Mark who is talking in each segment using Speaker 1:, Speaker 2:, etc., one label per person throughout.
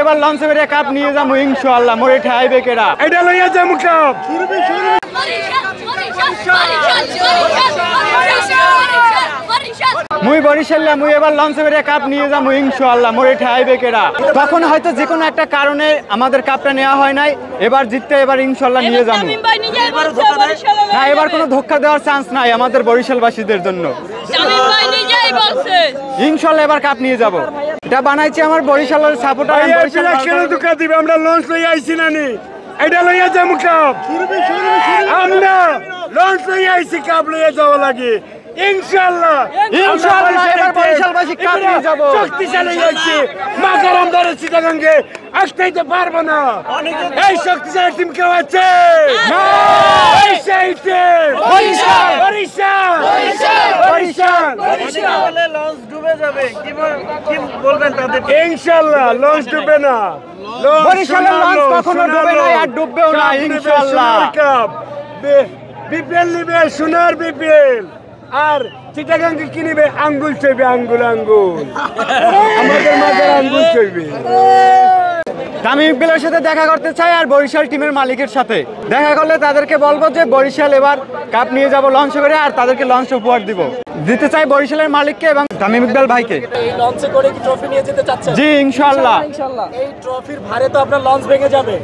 Speaker 1: এবার লঞ্চে করে কাপ নিয়ে যাবো ইনশাআল্লাহ। মোরে ঠাইবে কেডা
Speaker 2: এটা লইয়া যাবো কাপ।
Speaker 1: মুই বরিশালে মুই এবার লঞ্চে করে কাপ নিয়ে যাবো ইনশাআল্লাহ। মোরে ঠাইবে কেডা। তখন হয়তো যে কোনো একটা কারণে আমাদের কাপটা নেওয়া হয় নাই, এবার জিততে এবার ইনশাআল্লাহ নিয়ে যাবো। না, এবার কোনো ধোঁকা দেওয়ার চান্স নাই আমাদের বরিশালবাসীদের জন্য। ইনশাআল্লাহ এবার কাপ নিয়ে যাব। এটা বানাইছে আমার বরিশালের সাপোর্টার।
Speaker 2: কেন ধোঁকা দিবে? আমরা লঞ্চ লইয়া আইছি নানি, এটা লইয়া যাবো কাপ। আমরা লঞ্চ লইয়া আইছি, কাপ লইয়া যাওয়া লাগে ইনশাআল্লাহ।
Speaker 1: ইনশাআল্লাহ এবার বরিশালবাসী কাপ নিয়ে যাব।
Speaker 2: শক্তিশালী হয়েছে মাকারাম ধরে চিটাগাঙ্গে আসতেইতে পারবো না। এই শক্তিশালী টিম কেউ আছে? ইনশাআল্লাহ লঞ্চ ডুবে না।
Speaker 1: বরিশালের লঞ্চ কখনো ডুবে না, আর ডুববেও না ইনশাআল্লাহ।
Speaker 2: বিপিএল নিবে, সোনার বিপিএল। আর চিটাগাঙ্গে কি নিবে? আঙ্গুল চইবে, আঙ্গুল আঙ্গুল। আমাদের মাঝে আঙ্গুল চইবে।
Speaker 1: তামিম ইকবালের সাথে দেখা করতে চাই আর বরিশাল টিমের মালিকের সাথে দেখা করলে তাদেরকে বলবো যে বরিশাল এবার কাপ নিয়ে যাব লঞ্চে করে, আর তাদেরকে লঞ্চ উপহার দিতে চাই বরিশালের মালিককে এবং তামিম ইকবাল ভাইকে।
Speaker 3: এই লঞ্চে করে কি ট্রফি নিয়ে যেতে চাচ্ছেন?
Speaker 1: জি ইনশাআল্লাহ।
Speaker 3: এই ট্রফির ভারে তো আপনার লঞ্চ ভেঙে যাবে।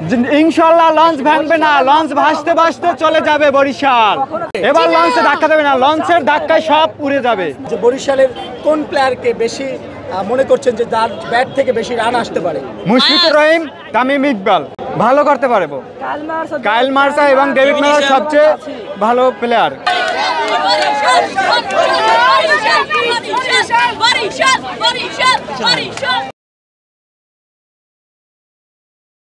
Speaker 1: ইনশাআল্লাহ লঞ্চ ভাঙবে না, লঞ্চ ভাসতে ভাসতে চলে যাবে বরিশাল। এবার লঞ্চে ধাক্কা দেবে না, লঞ্চের ধাক্কায় সব উড়ে যাবে।
Speaker 3: যে বরিশালের কোন প্লেয়ারকে বেশি মনে করছেন যে যার ব্যাট থেকে বেশি রান আসতে পারে?
Speaker 1: মুশফিকুর রহিম, তামিম ইকবাল ভালো করতে পারবো। কাইল মার্সা এবং ডেভিড মিলার সবচেয়ে ভালো প্লেয়ার।